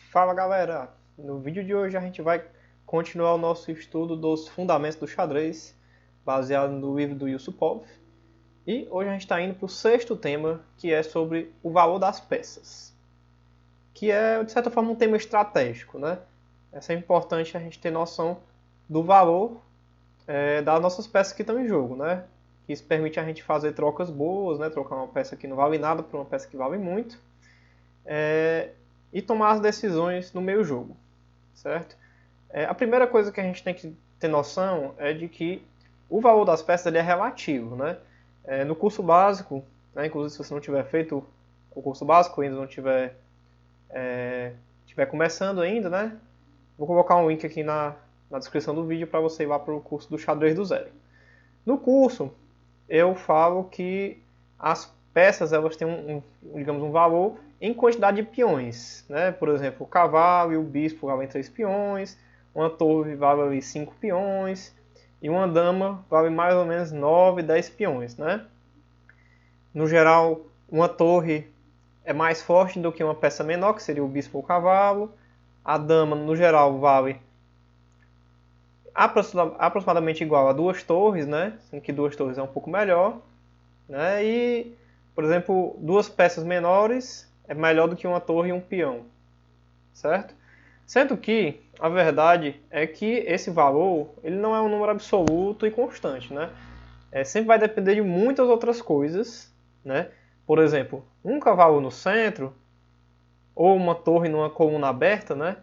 Fala galera! No vídeo de hoje a gente vai continuar o nosso estudo dos fundamentos do xadrez, baseado no livro do Yusupov. E hoje a gente está indo para o sexto tema, que é sobre o valor das peças, que é, de certa forma, um tema estratégico, né? É sempre importante a gente ter noção do valor das nossas peças que estão em jogo, né? Isso permite a gente fazer trocas boas, né? Trocar uma peça que não vale nada por uma peça que vale muito. E tomar as decisões no meio jogo, certo? A primeira coisa que a gente tem que ter noção é de que o valor das peças ele é relativo, né? No curso básico, né, inclusive se você não tiver feito o curso básico, ainda não tiver começando ainda, né? Vou colocar um link aqui na descrição do vídeo para você ir lá para o curso do xadrez do zero. No curso, eu falo que as peças elas têm digamos, um valor em quantidade de peões, né? Por exemplo, o cavalo e o bispo valem 3 peões, uma torre vale 5 peões e uma dama vale mais ou menos 9, 10 peões, né? No geral, uma torre é mais forte do que uma peça menor, que seria o bispo ou o cavalo. A dama, no geral, vale aproximadamente igual a duas torres, né? Sendo que duas torres é um pouco melhor, né? E, por exemplo, duas peças menores é melhor do que uma torre e um peão, certo? Sendo que a verdade é que esse valor ele não é um número absoluto e constante, né? Sempre vai depender de muitas outras coisas, né? Por exemplo, um cavalo no centro ou uma torre numa coluna aberta, né?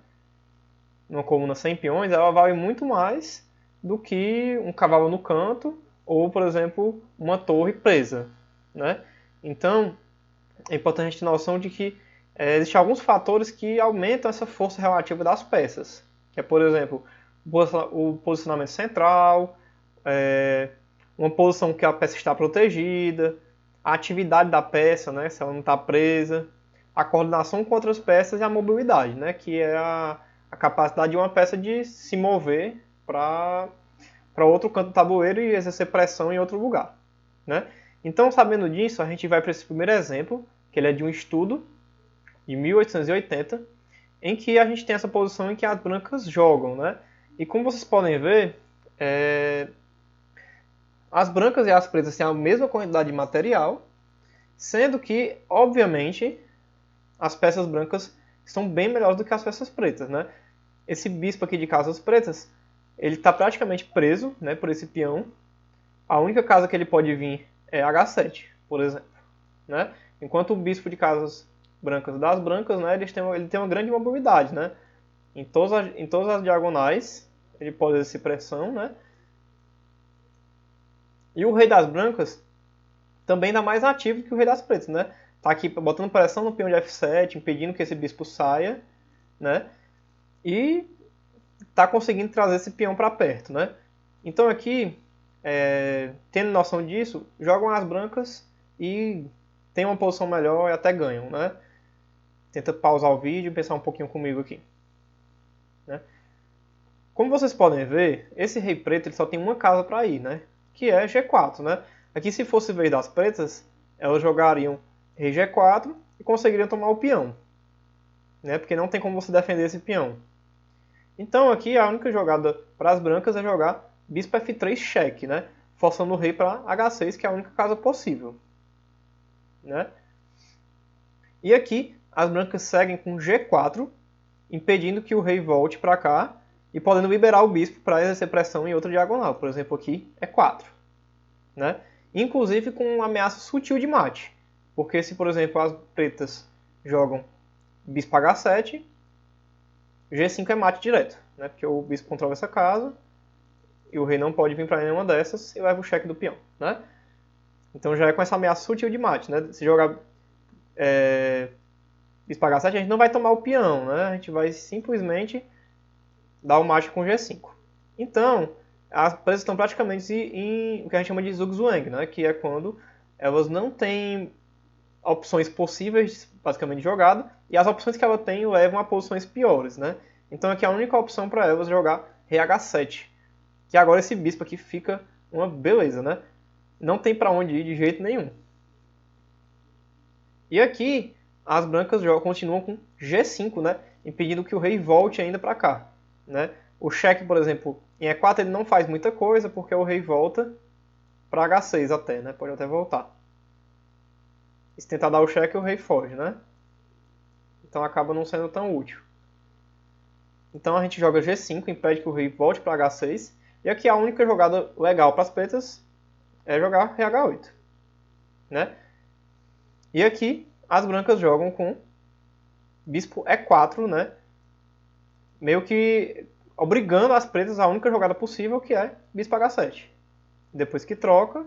Numa coluna sem peões, ela vale muito mais do que um cavalo no canto ou, por exemplo, uma torre presa, né? Então, é importante a gente ter noção de que existem alguns fatores que aumentam essa força relativa das peças, que é, por exemplo, o posicionamento central, uma posição que a peça está protegida, a atividade da peça, né, se ela não está presa, a coordenação com outras peças e a mobilidade, né, que é a capacidade de uma peça de se mover para outro canto do tabuleiro e exercer pressão em outro lugar, né? Então, sabendo disso, a gente vai para esse primeiro exemplo, que ele é de um estudo de 1880, em que a gente tem essa posição em que as brancas jogam, né? E como vocês podem ver, as brancas e as pretas têm a mesma quantidade de material, sendo que, obviamente, as peças brancas são bem melhores do que as peças pretas, né? Esse bispo aqui de casas pretas, ele está praticamente preso, né, por esse peão. A única casa que ele pode vir é H7, por exemplo, né? Enquanto o bispo de casas brancas das brancas, né, ele tem uma grande mobilidade, né? Em todas as diagonais ele pode exercer pressão, né? E o rei das brancas também dá mais ativo que o rei das pretas, né? Tá aqui botando pressão no peão de F7, impedindo que esse bispo saia, né? E tá conseguindo trazer esse peão para perto, né? Então aqui, tendo noção disso, jogam as brancas e tem uma posição melhor e até ganham, né? Tenta pausar o vídeo e pensar um pouquinho comigo aqui, né? Como vocês podem ver, esse rei preto ele só tem uma casa para ir, né? Que é G4, né? Aqui se fosse vez das pretas, elas jogariam rei G4 e conseguiriam tomar o peão, né? Porque não tem como você defender esse peão. Então aqui a única jogada para as brancas é jogar bispo F3 cheque, né? Forçando o rei para H6, que é a única casa possível, né? E aqui as brancas seguem com G4, impedindo que o rei volte para cá e podendo liberar o bispo para exercer pressão em outra diagonal. Por exemplo, aqui é 4, né? Inclusive com uma ameaça sutil de mate. Porque se, por exemplo, as pretas jogam bispo H7, G5 é mate direto, né? Porque o bispo controla essa casa e o rei não pode vir para nenhuma dessas e leva o cheque do peão, né? Então já é com essa ameaça sutil de mate, né? Se jogar bispo H7, a gente não vai tomar o peão, né? A gente vai simplesmente dar o mate com G5. Então, as pretas estão praticamente em o que a gente chama de zugzwang, né? Que é quando elas não têm opções possíveis, basicamente, de jogada, e as opções que ela tem levam a posições piores, né? Então aqui a única opção para elas é jogar rei H7, que agora esse bispo aqui fica uma beleza, né? Não tem para onde ir de jeito nenhum. E aqui as brancas continuam com G5, né? Impedindo que o rei volte ainda para cá, né? O cheque, por exemplo, em E4 ele não faz muita coisa, porque o rei volta para H6 até, né? Pode até voltar. E se tentar dar o cheque, o rei foge, né? Então acaba não sendo tão útil. Então a gente joga G5, impede que o rei volte para H6. E aqui a única jogada legal para as pretas é jogar rei H8, né? E aqui as brancas jogam com bispo E4, né? Meio que obrigando as pretas a única jogada possível, que é bispo H7. Depois que troca,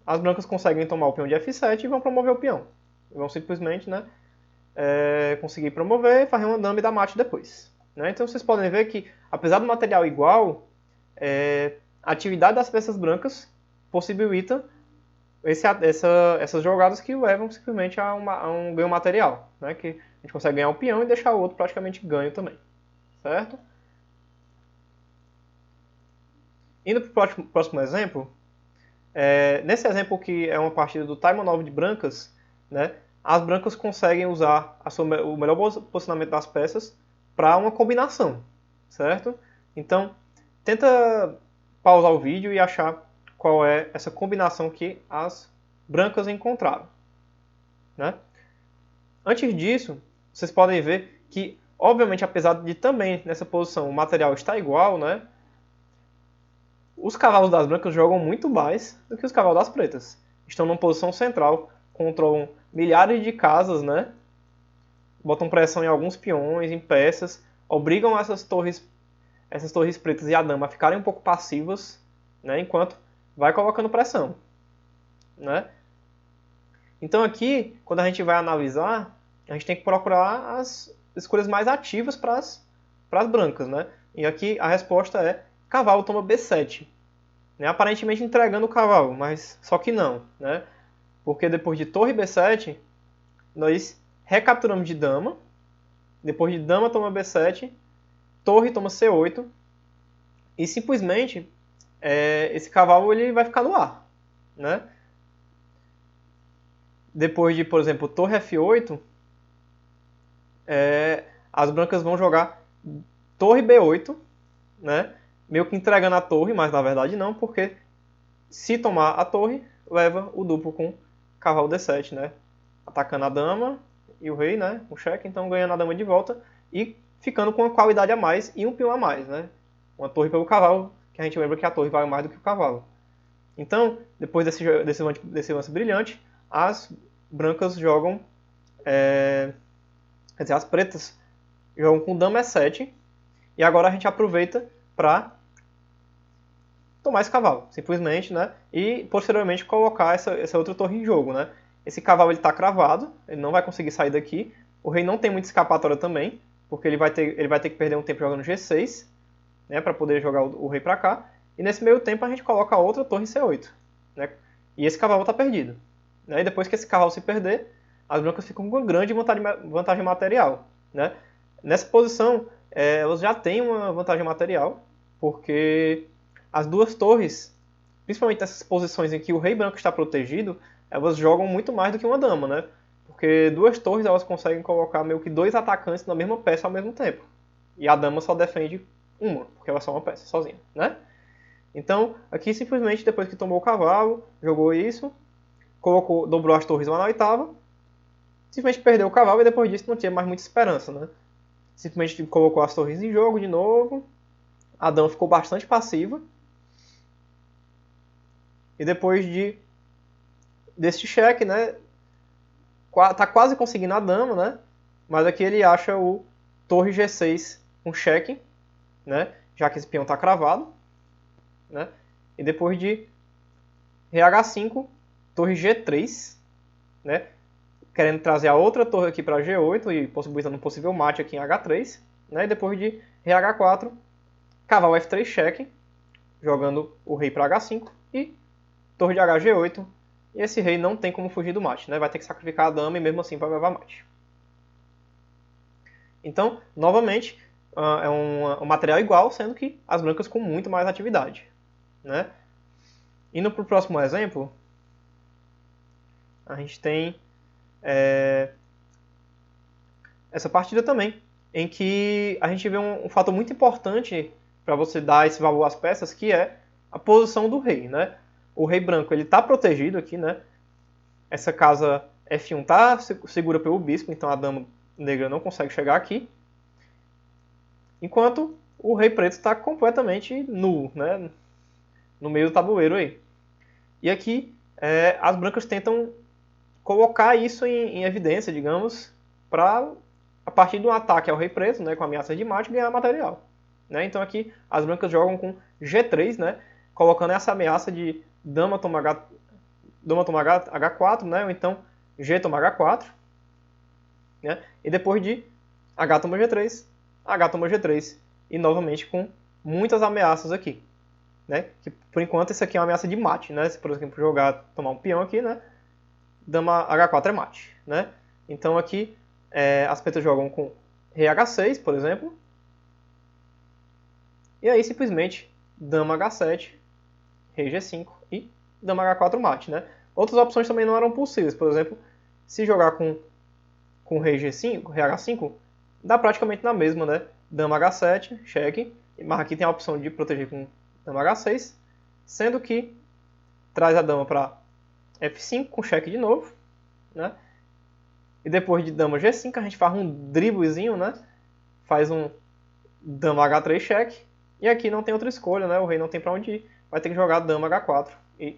as brancas conseguem tomar o peão de F7 e vão promover o peão. Vão simplesmente, né, conseguir promover e fazer uma dama e dar mate depois, né? Então vocês podem ver que, apesar do material igual, a atividade das peças brancas possibilita essas jogadas que levam simplesmente a um ganho material, né? Que a gente consegue ganhar um peão e deixar o outro praticamente ganho também, certo? Indo para o próximo exemplo, nesse exemplo que é uma partida do Taimanov de brancas, né, as brancas conseguem usar o melhor posicionamento das peças para uma combinação, certo? Então, tenta pausar o vídeo e achar qual é essa combinação que as brancas encontraram, né? Antes disso, vocês podem ver que, obviamente, apesar de também nessa posição o material está igual, né? Os cavalos das brancas jogam muito mais do que os cavalos das pretas. Estão numa posição central, controlam milhares de casas, né? Botam pressão em alguns peões, em peças, obrigam essas torres pretas e a dama a ficarem um pouco passivas, né? Enquanto vai colocando pressão, né? Então aqui, quando a gente vai analisar, a gente tem que procurar as escolhas mais ativas para as brancas, né? E aqui a resposta é cavalo toma B7. Né? Aparentemente entregando o cavalo, mas só que não, né? Porque depois de torre B7, nós recapturamos de dama. Depois de dama toma B7, torre toma C8. E simplesmente esse cavalo ele vai ficar no ar, né? Depois de, por exemplo, torre F8, as brancas vão jogar torre B8, né? Meio que entregando a torre, mas na verdade não, porque se tomar a torre, leva o duplo com cavalo D7, né? Atacando a dama e o rei, né? O cheque, então ganhando a dama de volta e ficando com uma qualidade a mais e um peão a mais, né? Uma torre pelo cavalo, que a gente lembra que a torre vale mais do que o cavalo. Então, depois desse lance brilhante, as brancas jogam... quer dizer, as pretas jogam com dama E7. E agora a gente aproveita para tomar esse cavalo, simplesmente, né? E posteriormente colocar essa outra torre em jogo, né? Esse cavalo ele está cravado, ele não vai conseguir sair daqui. O rei não tem muita escapatória também, porque ele vai ter que perder um tempo jogando G6, né? Para poder jogar o rei para cá. E nesse meio tempo a gente coloca a outra torre C8, né? E esse cavalo está perdido. Né? E depois que esse cavalo se perder, as brancas ficam com uma grande vantagem material, né? Nessa posição, elas já têm uma vantagem material, porque as duas torres, principalmente nessas posições em que o rei branco está protegido, elas jogam muito mais do que uma dama, né? Porque duas torres elas conseguem colocar meio que dois atacantes na mesma peça ao mesmo tempo. E a dama só defende uma, porque ela é só uma peça, sozinha, né? Então, aqui simplesmente depois que tomou o cavalo, jogou isso, dobrou as torres lá na oitava, simplesmente perdeu o cavalo e depois disso não tinha mais muita esperança, né? Simplesmente colocou as torres em jogo de novo, a dama ficou bastante passiva, e depois desse cheque, né, tá quase conseguindo a dama, né, mas aqui ele acha o torre G6 com cheque, né, já que esse peão está cravado, né, e depois de rei H5, torre G3, né, querendo trazer a outra torre aqui para G8 e possibilitando um possível mate aqui em H3, né, e depois de rei H4, cavalo F3 cheque, jogando o rei para H5 e torre de HG8, e esse rei não tem como fugir do mate, né? Vai ter que sacrificar a dama e mesmo assim vai levar mate. Então, novamente, é um material igual, sendo que as brancas com muito mais atividade, né? Indo para o próximo exemplo, a gente tem essa partida também, em que a gente vê um fator muito importante para você dar esse valor às peças, que é a posição do rei, né? O rei branco ele está protegido aqui, né? Essa casa F1 está segura pelo bispo, então a dama negra não consegue chegar aqui. Enquanto o rei preto está completamente nu, né? No meio do tabuleiro aí. E aqui as brancas tentam colocar isso em evidência, digamos, para a partir do ataque ao rei preto, né, com ameaça de mate, ganhar material. Né? Então aqui as brancas jogam com G3, né, colocando essa ameaça de dama toma H4, né, ou então G toma H4, né, e depois de H toma G3, H toma G3, e novamente com muitas ameaças aqui. Né, que por enquanto isso aqui é uma ameaça de mate, né, se por exemplo tomar um peão aqui, né, dama H4 é mate. Né? Então aqui as pretas jogam com rei H6, por exemplo. E aí simplesmente dama H7, rei G5 e dama H4 mate. Né? Outras opções também não eram possíveis. Por exemplo, se jogar com rei G5, rei H5, dá praticamente na mesma. Né? Dama H7, cheque. Mas aqui tem a opção de proteger com dama H6. Sendo que traz a dama para F5 com cheque de novo. Né? E depois de dama G5 a gente faz um driblezinho, né? Faz um dama H3 cheque. E aqui não tem outra escolha, né? O rei não tem para onde ir. Vai ter que jogar dama H4 e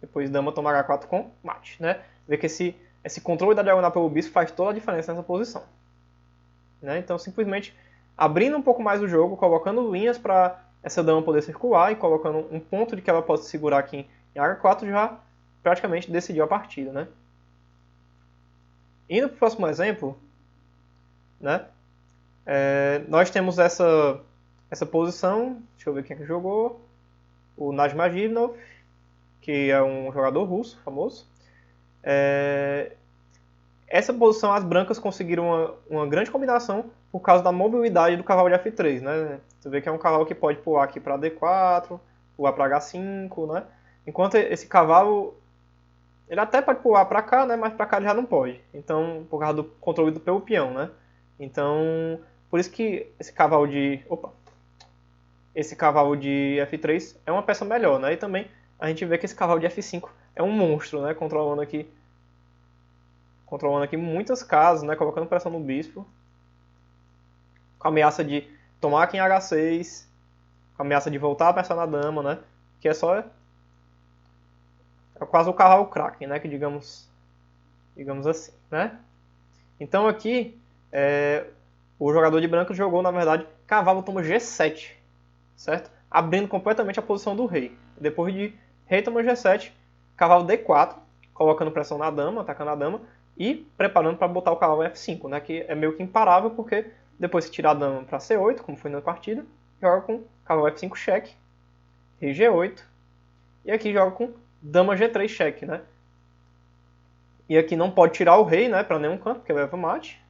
depois dama toma H4 com mate, né? Vê que esse controle da diagonal pelo bispo faz toda a diferença nessa posição. Né? Então simplesmente abrindo um pouco mais o jogo, colocando linhas para essa dama poder circular e colocando um ponto de que ela possa segurar aqui em H4 já praticamente decidiu a partida, né? Indo para o próximo exemplo, né, nós temos essa posição, deixa eu ver quem é que jogou, o Najmagimov, que é um jogador russo famoso. Essa posição as brancas conseguiram uma grande combinação por causa da mobilidade do cavalo de F3. Né? Você vê que é um cavalo que pode pular aqui para D4, pular para H5, né? Enquanto esse cavalo ele até pode pular para cá, né, mas para cá ele já não pode. Então, por causa do controle pelo peão, né? Então, por isso que esse cavalo de F3 é uma peça melhor, né? E também a gente vê que esse cavalo de F5 é um monstro, né, controlando aqui muitas casas, né, colocando pressão no bispo. Com a ameaça de tomar aqui em H6, com a ameaça de voltar a pressão na dama, né? Que é quase o cavalo craque, né? Que digamos assim, né? Então aqui o jogador de branco jogou, na verdade, cavalo toma G7, certo? Abrindo completamente a posição do rei. Depois de rei toma G7, cavalo D4, colocando pressão na dama, atacando a dama e preparando para botar o cavalo F5, né? Que é meio que imparável porque depois que tirar a dama para C8, como foi na partida, joga com cavalo F5 cheque, rei G8 e aqui joga com dama G3 cheque, né? E aqui não pode tirar o rei, né, para nenhum canto, porque leva mate.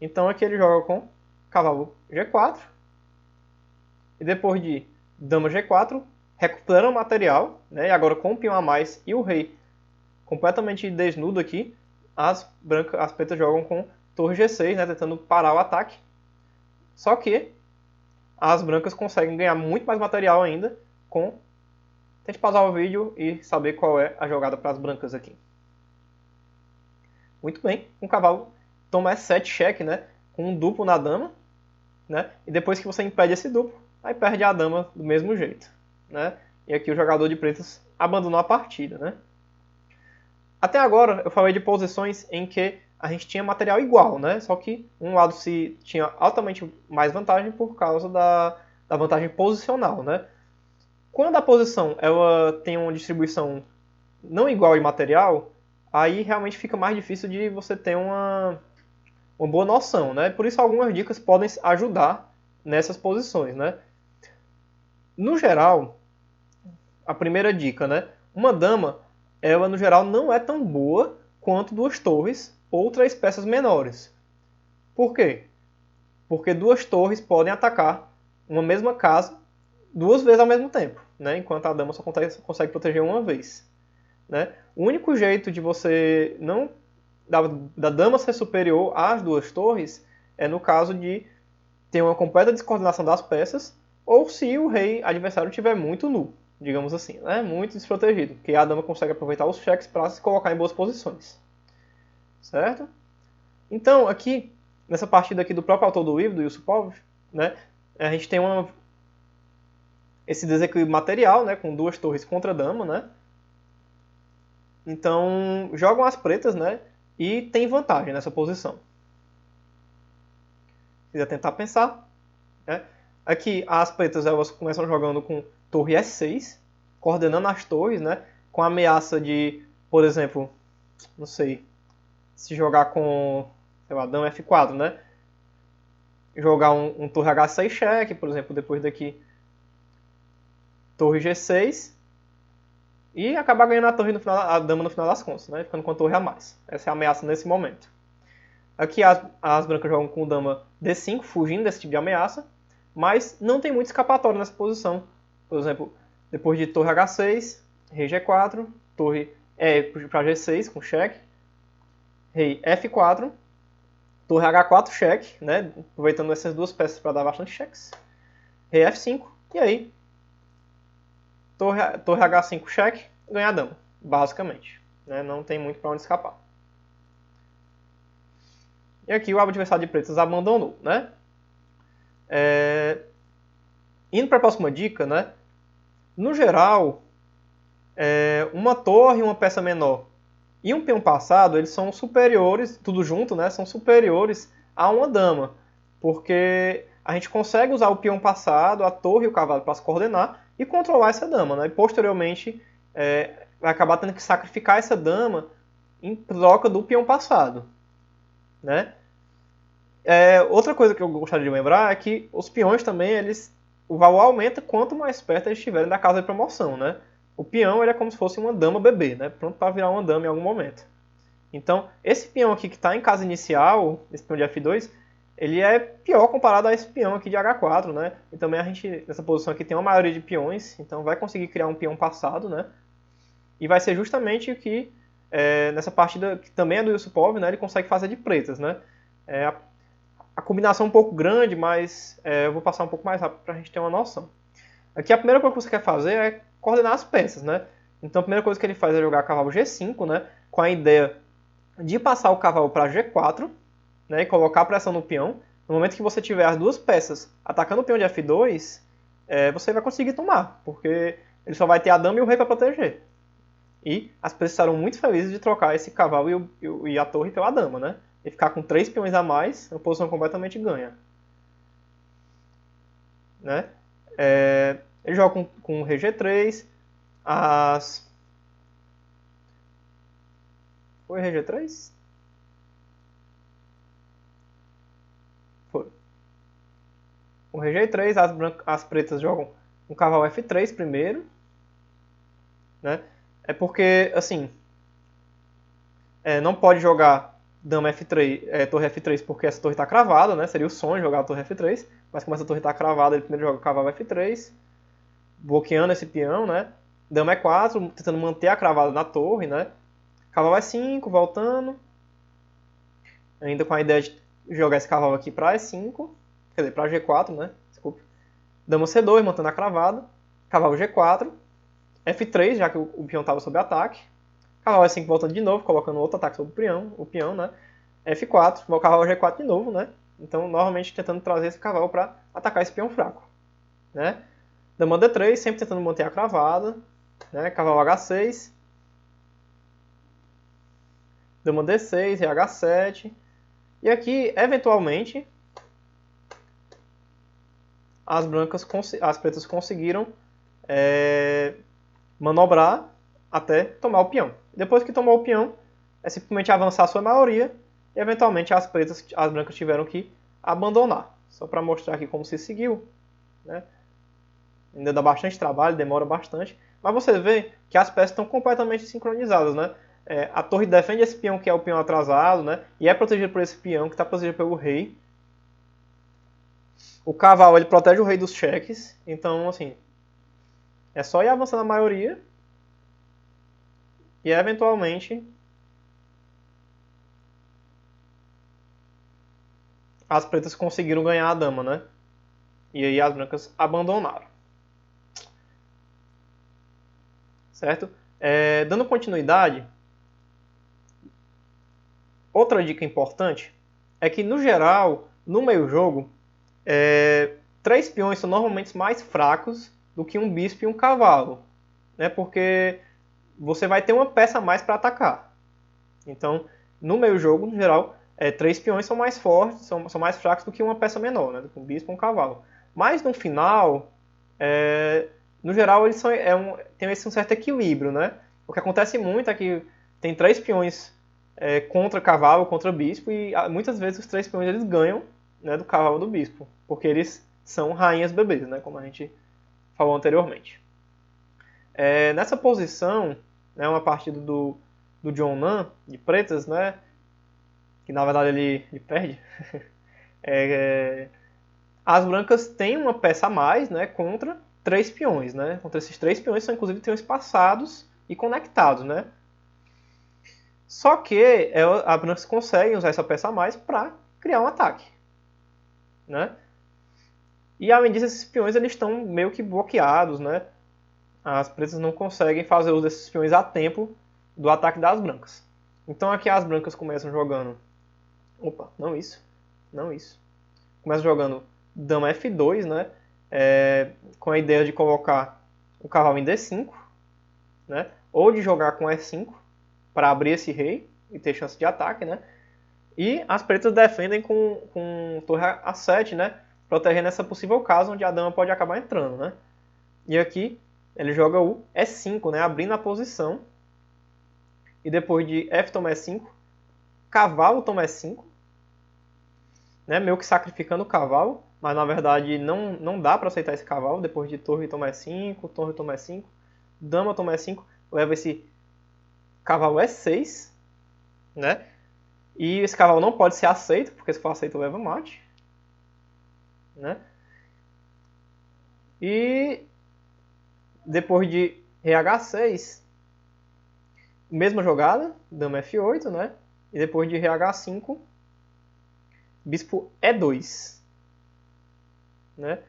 Então aqui ele joga com cavalo G4. E depois de dama G4, recupera o material, né? E agora com o peão a mais e o rei completamente desnudo aqui, as pretas jogam com torre G6, né, tentando parar o ataque. Só que as brancas conseguem ganhar muito mais material ainda com... Tente pausar o vídeo e saber qual é a jogada para as brancas aqui. Muito bem, o cavalo toma E7 cheque, né, com um duplo na dama, né, e depois que você impede esse duplo, aí perde a dama do mesmo jeito. Né, e aqui o jogador de pretas abandonou a partida. Né. Até agora eu falei de posições em que a gente tinha material igual, né, só que um lado se tinha altamente mais vantagem por causa da vantagem posicional. Né. Quando a posição ela tem uma distribuição não igual de material, aí realmente fica mais difícil de você ter uma boa noção, né? Por isso algumas dicas podem ajudar nessas posições, né? No geral, a primeira dica, né? Uma dama, ela no geral não é tão boa quanto duas torres ou três peças menores. Por quê? Porque duas torres podem atacar uma mesma casa duas vezes ao mesmo tempo, né? Enquanto a dama só consegue proteger uma vez. né? O único jeito de você não da dama ser superior às duas torres é no caso de ter uma completa descoordenação das peças ou se o rei adversário estiver muito nu, digamos assim, né? Muito desprotegido, porque a dama consegue aproveitar os cheques para se colocar em boas posições, certo? Então, aqui, nessa partida aqui do próprio autor do livro, do Yusupov, né, a gente tem esse desequilíbrio material, né, com duas torres contra a dama, né? Então, jogam as pretas, né, e tem vantagem nessa posição. Se quiser tentar pensar, né? Aqui, as pretas elas começam jogando com torre S6, coordenando as torres, né, com a ameaça de, por exemplo, não sei, se jogar com, sei lá, dama F4, né? Jogar um torre H6 cheque, por exemplo, depois daqui torre G6 e acabar ganhando a torre no final, a dama no final das contas, né? Ficando com a torre a mais. Essa é a ameaça nesse momento. Aqui as brancas jogam com dama D5, fugindo desse tipo de ameaça, mas não tem muito escapatório nessa posição. Por exemplo, depois de torre H6, rei G4, torre para G6 com cheque, rei F4, torre H4 cheque, né? Aproveitando essas duas peças para dar bastante cheques, rei F5, e aí torre H5 cheque, ganha a dama, basicamente. Né? Não tem muito para onde escapar. E aqui o adversário de pretas abandonou, né? Indo para a próxima dica, né? No geral, uma torre e uma peça menor e um peão passado, eles são superiores, tudo junto, né? São superiores a uma dama, porque a gente consegue usar o peão passado, a torre e o cavalo para se coordenar e controlar essa dama, né? E posteriormente vai acabar tendo que sacrificar essa dama em troca do peão passado, né? Outra coisa que eu gostaria de lembrar é que os peões também, o valor aumenta quanto mais perto eles estiverem da casa de promoção, né? O peão ele é como se fosse uma dama bebê, né? Pronto para virar uma dama em algum momento. Então, esse peão aqui que está em casa inicial, esse peão de F2, ele é pior comparado a esse peão aqui de H4, né? E também a gente, nessa posição aqui, tem uma maioria de peões, então vai conseguir criar um peão passado, né? E vai ser justamente o que, nessa partida, que também é do Yusupov, né? Ele consegue fazer de pretas, né? A combinação é um pouco grande, mas eu vou passar um pouco mais rápido para a gente ter uma noção. Aqui a primeira coisa que você quer fazer é coordenar as peças, né? Então a primeira coisa que ele faz é jogar cavalo G5, né? Com a ideia de passar o cavalo para G4, né? E colocar pressão no peão. No momento que você tiver as duas peças atacando o peão de F2, você vai conseguir tomar, porque ele só vai ter a dama e o rei para proteger. E as peças estarão muito felizes de trocar esse cavalo e a torre pela dama, né? E ficar com 3 peões a mais, uma posição completamente ganha. Né? Ele joga com rei G3, Foi rei G3? Foi. Com rei G3, as pretas jogam com cavalo F3 primeiro. Né? É porque, assim, não pode jogar dama F3, torre F3 porque essa torre está cravada, né? Seria o sonho jogar a torre F3, mas como essa torre está cravada, ele primeiro joga o cavalo F3, bloqueando esse peão, né? Dama E4, tentando manter a cravada na torre, né? Cavalo E5, voltando, ainda com a ideia de jogar esse cavalo aqui para E5, quer dizer, para G4, né? Desculpe. Dama C2, mantendo a cravada, cavalo G4, F3, já que o peão estava sob ataque, cavalo E5 voltando de novo, colocando outro ataque sobre o peão, né? F4, o cavalo G4 de novo, né? Então, novamente tentando trazer esse cavalo para atacar esse peão fraco, né? Dama D3, sempre tentando manter a cravada, né? Cavalo H6, dama D6, rei H7, e aqui, eventualmente, as pretas conseguiram manobrar até tomar o peão. Depois que tomou o peão, é simplesmente avançar a sua maioria e eventualmente as brancas tiveram que abandonar. Só para mostrar aqui como se seguiu, né? Ainda dá bastante trabalho, demora bastante, mas você vê que as peças estão completamente sincronizadas, né? A torre defende esse peão que é o peão atrasado, né? E é protegido por esse peão que está protegido pelo rei. O cavalo ele protege o rei dos cheques, então assim é só ir avançando a maioria e eventualmente as pretas conseguiram ganhar a dama, né? E aí as brancas abandonaram. Certo? Dando continuidade, outra dica importante é que, no geral, no meio-jogo, 3 peões são normalmente mais fracos do que um bispo e um cavalo, né? Porque você vai ter uma peça a mais para atacar. Então, no meio-jogo, no geral, 3 peões são mais fortes, são mais fracos do que uma peça menor, né? Do que um bispo ou um cavalo. Mas no final, no geral, eles têm esse um certo equilíbrio, né? O que acontece muito é que tem 3 peões contra cavalo, contra bispo, e muitas vezes os 3 peões eles ganham, né, do cavalo do bispo, porque eles são rainhas bebês, né, como a gente falou anteriormente. Nessa posição, né, uma partida do John Nan, de pretas, né, que na verdade ele perde, as brancas têm uma peça a mais, né, contra 3 peões, né, contra esses 3 peões são inclusive peões passados e conectados, né. Só que as brancas conseguem usar essa peça a mais para criar um ataque, né? E além disso, esses peões eles estão meio que bloqueados, né? As pretas não conseguem fazer uso desses peões a tempo do ataque das brancas. Então aqui as brancas começam jogando... Opa, não isso. Não isso. Começam jogando dama F2, né? Com a ideia de colocar o cavalo em D5, né? Ou de jogar com E5 para abrir esse rei e ter chance de ataque, né? E as pretas defendem com torre A7, né? Protegendo essa possível casa onde a dama pode acabar entrando, né? E aqui ele joga o E5, né? Abrindo a posição. E depois de F toma E5, cavalo toma E5, né? Meio que sacrificando o cavalo, mas na verdade não dá para aceitar esse cavalo. Depois de torre toma E5, torre toma E5, dama toma E5, leva esse cavalo E6, né? E esse cavalo não pode ser aceito, porque se for aceito leva mate, né? E depois de rei H6, mesma jogada, dama F8, né? E depois de rei H5, bispo E2, né?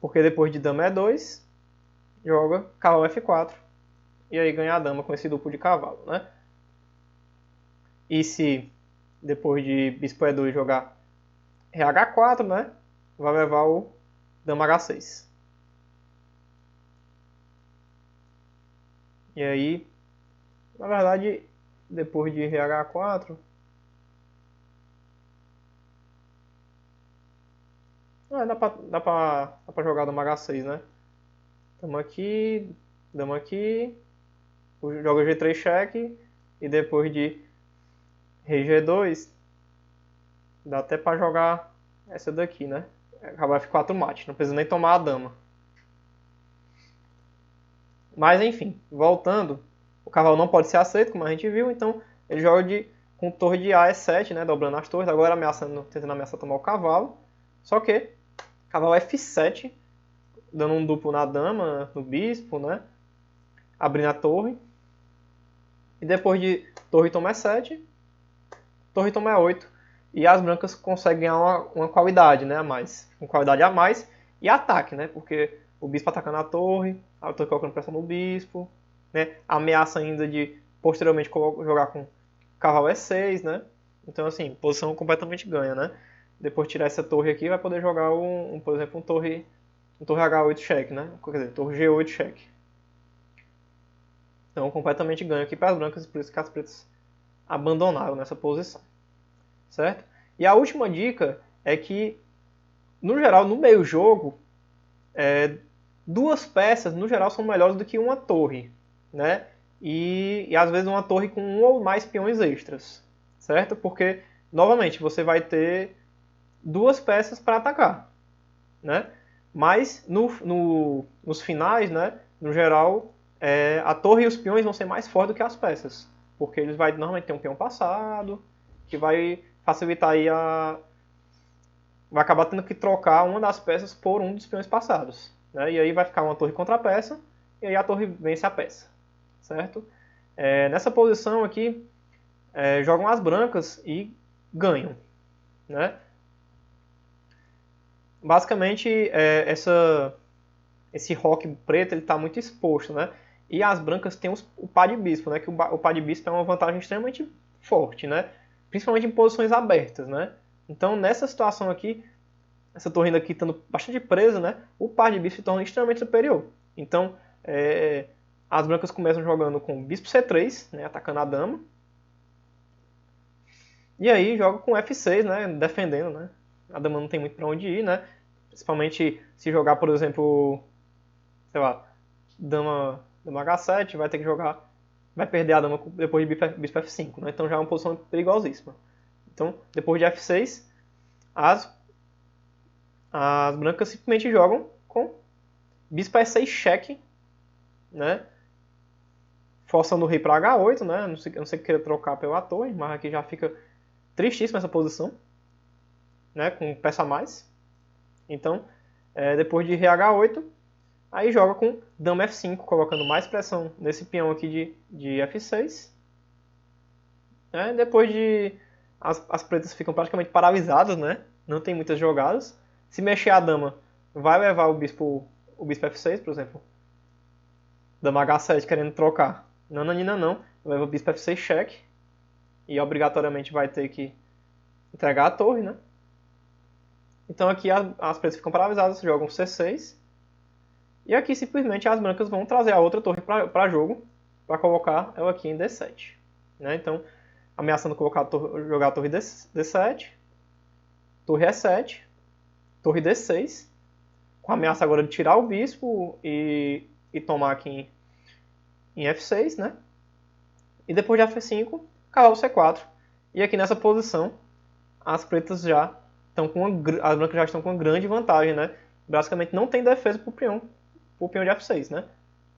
Porque depois de dama E2, joga cavalo F4 e aí ganha a dama com esse duplo de cavalo, né? E se depois de bispo E2 jogar rei H4, né? Vai levar o dama H6. E aí, na verdade, depois de rei H4, dá pra jogar dama H6, né? Dama aqui, joga G3 cheque, e depois de rei G2, dá até pra jogar essa daqui, né? Acabar F4 mate, não precisa nem tomar a dama. Mas enfim, voltando, o cavalo não pode ser aceito, como a gente viu, então ele joga com torre de A E7, né, dobrando as torres, agora tentando ameaçar tomar o cavalo. Só que, cavalo F7, dando um duplo na dama, no bispo, né, abrindo a torre. E depois de torre toma E7, torre toma E8, e as brancas conseguem ganhar uma qualidade, né, a mais. Uma qualidade a mais e ataque, né, porque o bispo atacando a torre colocando pressão no bispo, né, ameaça ainda de posteriormente jogar com cavalo E6, né, então assim, posição completamente ganha, né. Depois de tirar essa torre aqui, vai poder jogar, por exemplo, um torre H8 cheque, né, quer dizer, torre G8 cheque. Então completamente ganho aqui para as brancas, por isso que as pretas abandonaram nessa posição, certo? E a última dica é que, no geral, no meio jogo, duas peças, no geral, são melhores do que uma torre, né? E às vezes uma torre com um ou mais peões extras, certo? Porque, novamente, você vai ter duas peças para atacar, né? Mas nos finais, né? No geral, a torre e os peões vão ser mais fortes do que as peças, porque eles vão normalmente ter um peão passado, que vai facilitar aí vai acabar tendo que trocar uma das peças por um dos peões passados, né? E aí vai ficar uma torre contra a peça, e aí a torre vence a peça, certo? Nessa posição aqui, jogam as brancas e ganham, né? Basicamente, esse roque preto ele está muito exposto, né? E as brancas têm o pá de bispo, né? Que o pá de bispo é uma vantagem extremamente forte, né? Principalmente em posições abertas, né? Então, nessa situação aqui, essa torre aqui estando bastante presa, né? O par de bispo se torna extremamente superior. Então, as brancas começam jogando com bispo C3, né? Atacando a dama. E aí joga com F6, né? Defendendo, né? A dama não tem muito para onde ir, né? Principalmente se jogar, por exemplo, sei lá, dama H7, vai ter que jogar, vai perder a dama depois de bispo F5, né? Então já é uma posição perigosíssima. Então, depois de F6, as brancas simplesmente jogam com bispo E6 cheque, né? Forçando o rei para H8, né? Eu não sei que queira trocar pela torre, mas aqui já fica tristíssima essa posição, né? Com peça a mais. Então, depois de rei H8, aí joga com dama F5, colocando mais pressão nesse peão aqui de F6. Depois de... As pretas ficam praticamente paralisadas, né? Não tem muitas jogadas. Se mexer a dama, vai levar o bispo F6, por exemplo. Dama H7 querendo trocar. Nananina não. Leva o bispo F6 cheque. E obrigatoriamente vai ter que entregar a torre, né? Então aqui as pretas ficam paralisadas, jogam C6. E aqui simplesmente as brancas vão trazer a outra torre para jogo, para colocar ela aqui em D7. Né? Então, ameaçando jogar a torre D7, torre E7, torre D6, com a ameaça agora de tirar o bispo e tomar aqui em F6, né? E depois de F5, cavalo C4. E aqui nessa posição, as pretas já estão as brancas já estão com uma grande vantagem, né? Basicamente não tem defesa para o peão de F6, né?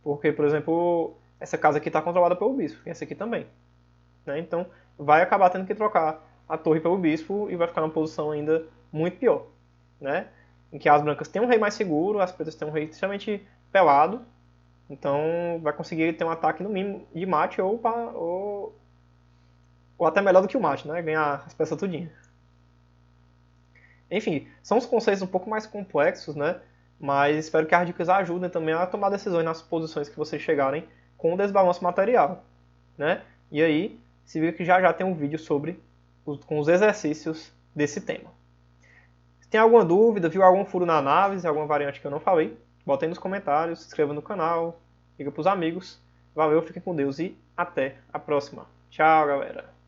Porque, por exemplo, essa casa aqui está controlada pelo bispo, e essa aqui também. Né? Então, vai acabar tendo que trocar a torre pelo bispo e vai ficar numa posição ainda muito pior. Né? Em que as brancas têm um rei mais seguro, as pretas têm um rei extremamente pelado. Então, vai conseguir ter um ataque no mínimo de mate ou até melhor do que o mate, né? Ganhar as peças tudinho. Enfim, são os conceitos um pouco mais complexos, né? Mas espero que as dicas ajudem também a tomar decisões nas posições que vocês chegarem com o desbalanço material, né? E aí, se vê que já tem um vídeo com os exercícios desse tema. Se tem alguma dúvida, viu algum furo na análise, alguma variante que eu não falei, bota aí nos comentários, se inscreva no canal, liga pros amigos. Valeu, fiquem com Deus e até a próxima. Tchau, galera!